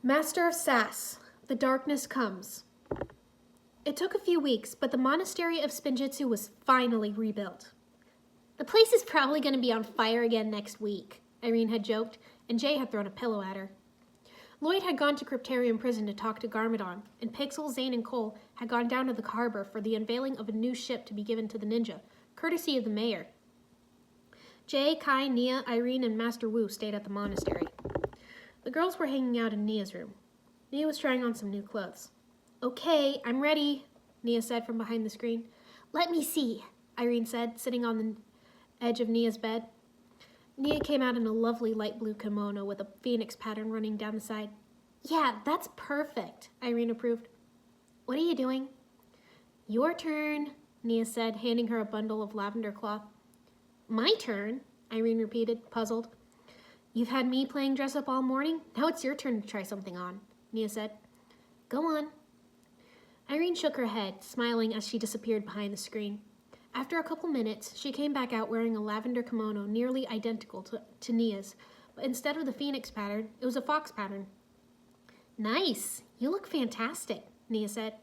Master of Sass, the darkness comes. It took a few weeks, but the monastery of Spinjitzu was finally rebuilt. The place is probably going to be on fire again next week, Irene had joked, and Jay had thrown a pillow at her. Lloyd had gone to Cryptarium Prison to talk to Garmadon, and Pixel, Zane, and Cole had gone down to the harbor for the unveiling of a new ship to be given to the ninja, courtesy of the mayor. Jay, Kai, Nia, Irene, and Master Wu stayed at the monastery. The girls were hanging out in Nia's room. Nia was trying on some new clothes. "Okay, I'm ready," Nia said from behind the screen. "Let me see," Irene said, sitting on the edge of Nia's bed. Nia came out in a lovely light blue kimono with a phoenix pattern running down the side. "Yeah, that's perfect," Irene approved. "What are you doing?" "Your turn," Nia said, handing her a bundle of lavender cloth. "My turn?" Irene repeated, puzzled. "You've had me playing dress-up all morning? Now it's your turn to try something on," Nia said. "Go on." Irene shook her head, smiling as she disappeared behind the screen. After a couple minutes, she came back out wearing a lavender kimono nearly identical to Nia's, but instead of the phoenix pattern, it was a fox pattern. "Nice! You look fantastic," Nia said.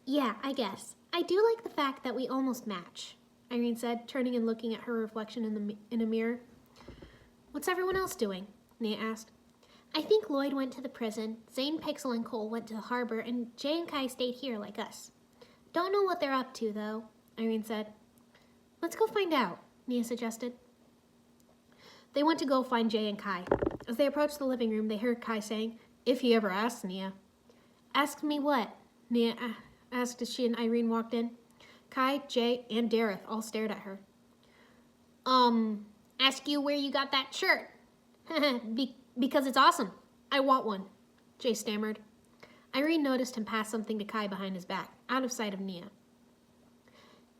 "Yeah, I guess. I do like the fact that we almost match," Irene said, turning and looking at her reflection in a mirror. "What's everyone else doing?" Nia asked. "I think Lloyd went to the prison, Zane, Pixel, and Cole went to the harbor, and Jay and Kai stayed here like us. Don't know what they're up to, though," Irene said. "Let's go find out," Nia suggested. They went to go find Jay and Kai. As they approached the living room, they heard Kai saying, "If he ever asks, Nia." "Asked me what?" Nia asked as she and Irene walked in. Kai, Jay, and Dareth all stared at her. Ask you where you got that shirt." Because it's awesome. I want one," Jay stammered. Irene noticed him pass something to Kai behind his back, out of sight of Nia.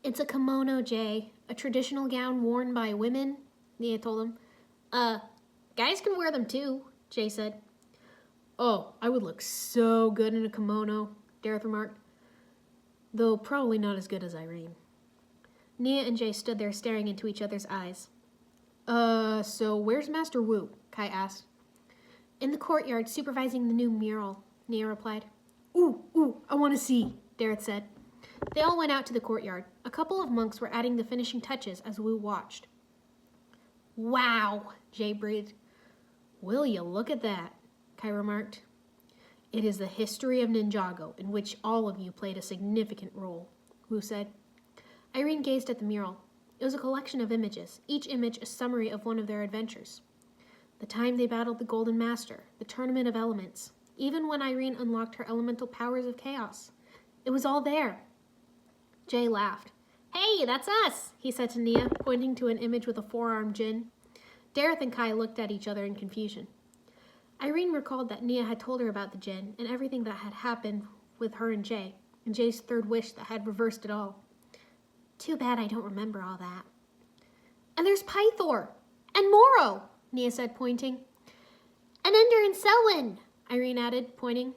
"It's a kimono, Jay, a traditional gown worn by women," Nia told him. Guys can wear them too," Jay said. "Oh, I would look so good in a kimono," Dareth remarked. "Though probably not as good as Irene." Nia and Jay stood there staring into each other's eyes. So where's Master Wu?" Kai asked. "In the courtyard, supervising the new mural," Nia replied. Ooh, I want to see," Dareth said. They all went out to the courtyard. A couple of monks were adding the finishing touches as Wu watched. "Wow," Jay breathed. "Will you look at that," Kai remarked. "It is the history of Ninjago, in which all of you played a significant role," Wu said. Irene gazed at the mural. It was a collection of images, each image a summary of one of their adventures. The time they battled the Golden Master, the Tournament of Elements, even when Irene unlocked her elemental powers of chaos. It was all there. Jay laughed. "Hey, that's us," he said to Nia, pointing to an image with a four-armed djinn. Dareth and Kai looked at each other in confusion. Irene recalled that Nia had told her about the djinn and everything that had happened with her and Jay's third wish that had reversed it all. "Too bad I don't remember all that." "And there's Pythor! And Moro!" Nia said, pointing. "And Ender and Selwyn!" Irene added, pointing.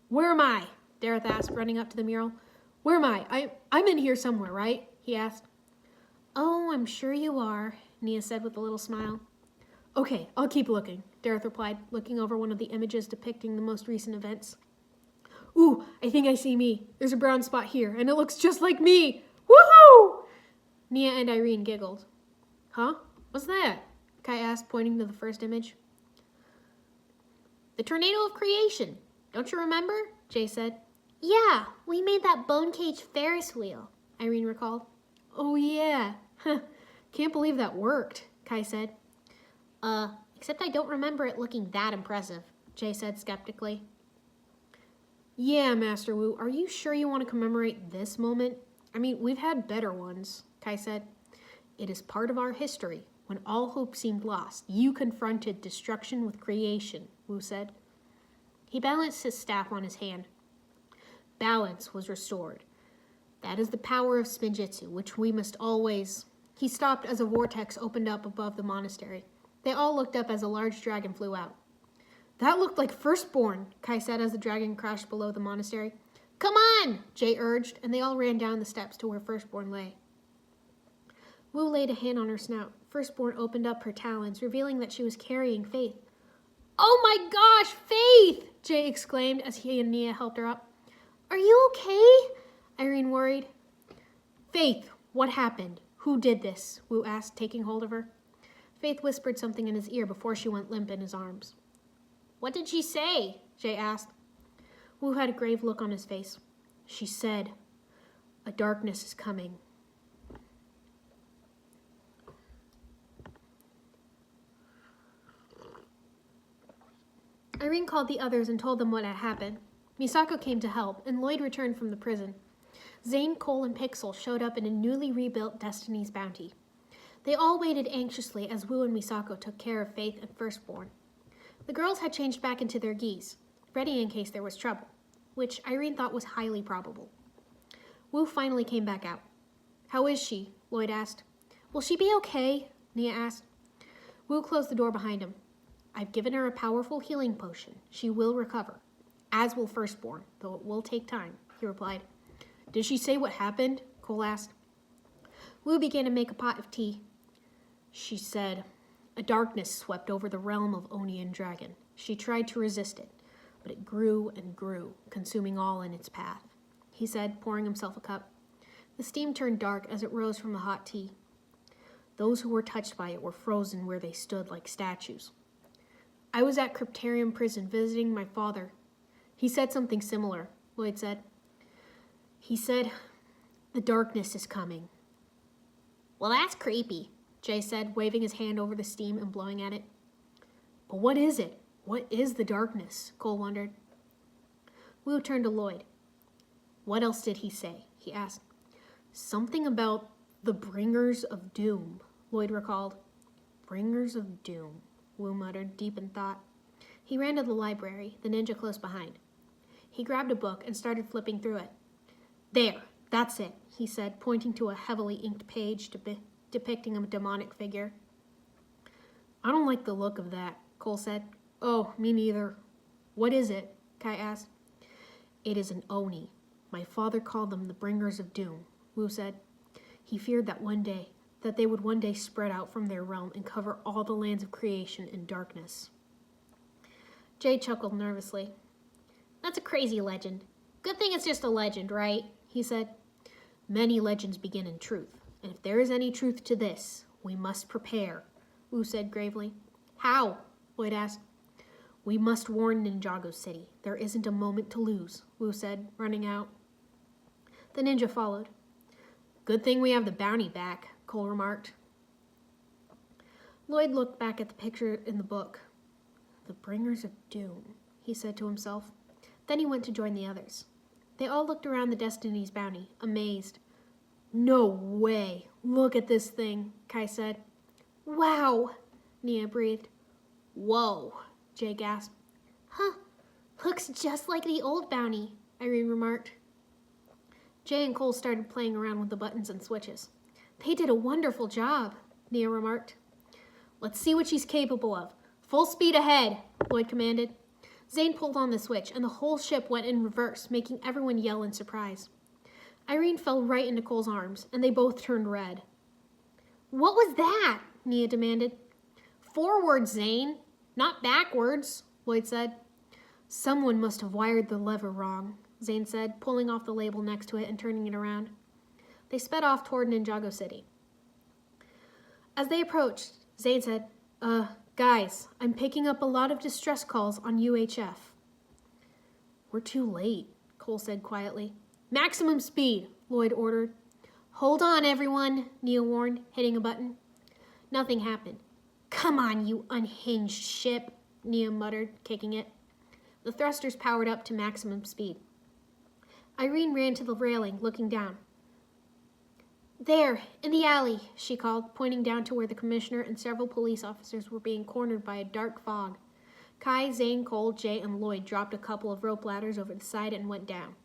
"Where am I?" Dareth asked, running up to the mural. "Where am I? I'm in here somewhere, right?" he asked. "Oh, I'm sure you are," Nia said with a little smile. "Okay, I'll keep looking," Dareth replied, looking over one of the images depicting the most recent events. "Ooh, I think I see me. There's a brown spot here, and it looks just like me! Woohoo!" Nia and Irene giggled. "Huh? What's that?" Kai asked, pointing to the first image. "The tornado of creation. Don't you remember?" Jay said. "Yeah, we made that bone cage Ferris wheel," Irene recalled. "Oh, yeah. Can't believe that worked," Kai said. Except I don't remember it looking that impressive," Jay said skeptically. "Yeah, Master Wu, are you sure you want to commemorate this moment? I mean, we've had better ones," Kai said. "It is part of our history. When all hope seemed lost, you confronted destruction with creation," Wu said. He balanced his staff on his hand. "Balance was restored. That is the power of Spinjitzu, which we must always..." He stopped as a vortex opened up above the monastery. They all looked up as a large dragon flew out. "That looked like Firstborn," Kai said as the dragon crashed below the monastery. "Come on," Jay urged, and they all ran down the steps to where Firstborn lay. Wu laid a hand on her snout. Firstborn opened up her talons, revealing that she was carrying Faith. "Oh my gosh, Faith!" Jay exclaimed as he and Nia helped her up. Are you okay? Irene worried. Faith, what happened? Who did this? Wu asked, taking hold of her. Faith whispered something in his ear before she went limp in his arms. What did she say? Jay asked. Wu had a grave look on his face. She said, a darkness is coming. Irene called the others and told them what had happened. Misako came to help, and Lloyd returned from the prison. Zane, Cole, and Pixel showed up in a newly rebuilt Destiny's Bounty. They all waited anxiously as Wu and Misako took care of Faith and Firstborn. The girls had changed back into their gis, ready in case there was trouble, which Irene thought was highly probable. Wu finally came back out. How is she? Lloyd asked. Will she be okay? Nia asked. Wu closed the door behind him. I've given her a powerful healing potion. She will recover, as will Firstborn, though it will take time, he replied. Did she say what happened? Cole asked. Wu began to make a pot of tea. She said, a darkness swept over the realm of Oni and Dragon. She tried to resist it, but it grew and grew, consuming all in its path, he said, pouring himself a cup. The steam turned dark as it rose from the hot tea. Those who were touched by it were frozen where they stood like statues. I was at Cryptarium Prison visiting my father. He said something similar, Lloyd said. He said, the darkness is coming. Well, that's creepy, Jay said, waving his hand over the steam and blowing at it. But what is it? What is the darkness? Cole wondered. Wu turned to Lloyd. What else did he say? He asked. Something about the Bringers of Doom, Lloyd recalled. Bringers of Doom, Wu muttered, deep in thought. He ran to the library, the ninja close behind. He grabbed a book and started flipping through it. There, that's it, he said, pointing to a heavily inked page depicting a demonic figure. I don't like the look of that, Cole said. Oh, me neither. What is it? Kai asked. It is an Oni. My father called them the Bringers of Doom, Wu said. He feared that they would one day spread out from their realm and cover all the lands of creation in darkness. Jay chuckled nervously. That's a crazy legend. Good thing it's just a legend, right? He said. Many legends begin in truth, and if there is any truth to this, we must prepare, Wu said gravely. How? Lloyd asked. We must warn Ninjago City. There isn't a moment to lose, Wu said, running out. The ninja followed. Good thing we have the bounty back, Cole remarked. Lloyd looked back at the picture in the book. The Bringers of Doom, he said to himself. Then he went to join the others. They all looked around the Destiny's Bounty, amazed. No way! Look at this thing, Kai said. Wow! Nia breathed. Whoa! Jay gasped. Huh, looks just like the old bounty, Irene remarked. Jay and Cole started playing around with the buttons and switches. They did a wonderful job, Nia remarked. Let's see what she's capable of. Full speed ahead, Lloyd commanded. Zane pulled on the switch, and the whole ship went in reverse, making everyone yell in surprise. Irene fell right into Cole's arms, and they both turned red. What was that? Nia demanded. Forward, Zane, not backwards, Lloyd said. Someone must have wired the lever wrong, Zane said, pulling off the label next to it and turning it around. They sped off toward Ninjago City. As they approached, Zane said, guys, I'm picking up a lot of distress calls on UHF. We're too late, Cole said quietly. Maximum speed, Lloyd ordered. Hold on, everyone, Nia warned, hitting a button. Nothing happened. Come on, you unhinged ship, Nia muttered, kicking it. The thrusters powered up to maximum speed. Irene ran to the railing, looking down. There, in the alley, she called, pointing down to where the commissioner and several police officers were being cornered by a dark fog. Kai, Zane, Cole, Jay, and Lloyd dropped a couple of rope ladders over the side and went down.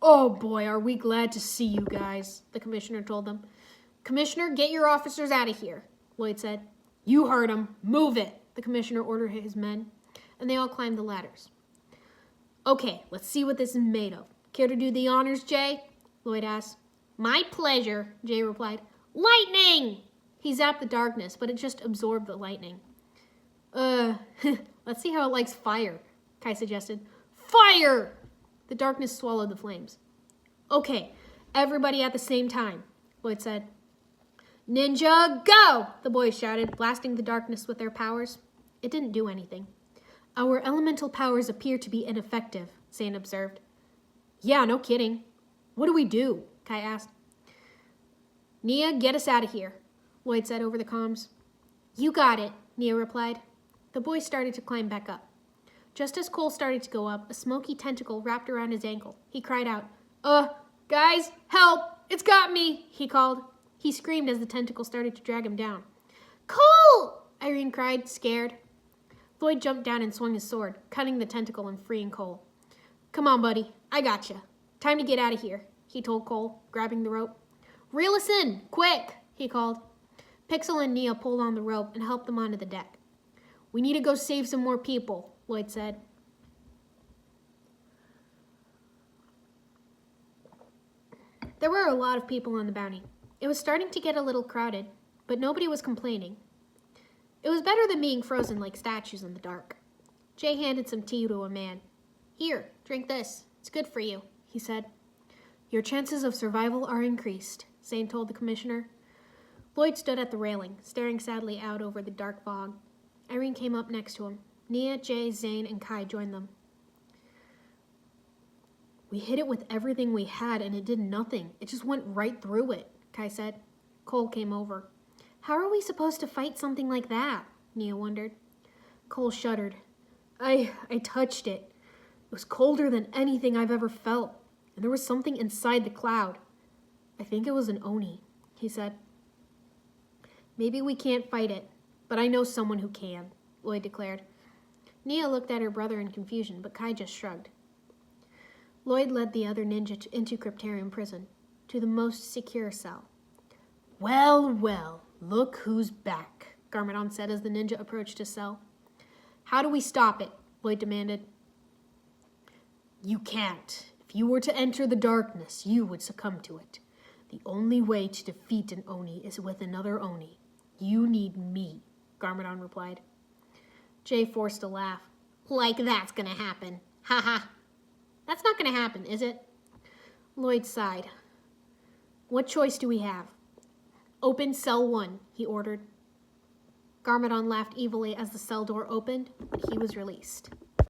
Oh boy, are we glad to see you guys, the commissioner told them. Commissioner, get your officers out of here, Lloyd said. You heard him. Move it, the commissioner ordered his men, and they all climbed the ladders. Okay, let's see what this is made of. Care to do the honors, Jay? Lloyd asked. My pleasure, Jay replied. Lightning! He zapped the darkness, but it just absorbed the lightning. Let's see how it likes fire. Kai suggested. Fire! The darkness swallowed the flames. Okay, everybody at the same time, Lloyd said. Ninja, go! The boys shouted, blasting the darkness with their powers. It didn't do anything. Our elemental powers appear to be ineffective, Zane observed. Yeah, no kidding. What do we do? Kai asked. Nia, get us out of here, Lloyd said over the comms. You got it, Nia replied. The boys started to climb back up. Just as Cole started to go up, a smoky tentacle wrapped around his ankle. He cried out, guys, help! It's got me, he called. He screamed as the tentacle started to drag him down. Cole! Irene cried, scared. Lloyd jumped down and swung his sword, cutting the tentacle and freeing Cole. Come on, buddy. I gotcha. Time to get out of here, he told Cole, grabbing the rope. Reel us in, quick, he called. Pixel and Nia pulled on the rope and helped them onto the deck. We need to go save some more people, Lloyd said. There were a lot of people on the bounty. It was starting to get a little crowded, but nobody was complaining. It was better than being frozen like statues in the dark. Jay handed some tea to a man. Here, drink this. It's good for you, he said. Your chances of survival are increased, Zane told the commissioner. Lloyd stood at the railing, staring sadly out over the dark fog. Irene came up next to him. Nia, Jay, Zane, and Kai joined them. We hit it with everything we had and it did nothing. It just went right through it, Kai said. Cole came over. How are we supposed to fight something like that? Nia wondered. Cole shuddered. I touched it. It was colder than anything I've ever felt, and there was something inside the cloud. I think it was an Oni, he said. Maybe we can't fight it, but I know someone who can, Lloyd declared. Nia looked at her brother in confusion, but Kai just shrugged. Lloyd led the other ninja into Cryptarium prison, to the most secure cell. Well, look who's back, Garmadon said as the ninja approached his cell. How do we stop it? Lloyd demanded. You can't. If you were to enter the darkness, you would succumb to it. The only way to defeat an Oni is with another Oni. You need me, Garmadon replied. Jay forced a laugh. Like that's gonna happen. Ha ha. That's not gonna happen, is it? Lloyd sighed. What choice do we have? Open cell 1, he ordered. Garmadon laughed evilly as the cell door opened, but he was released.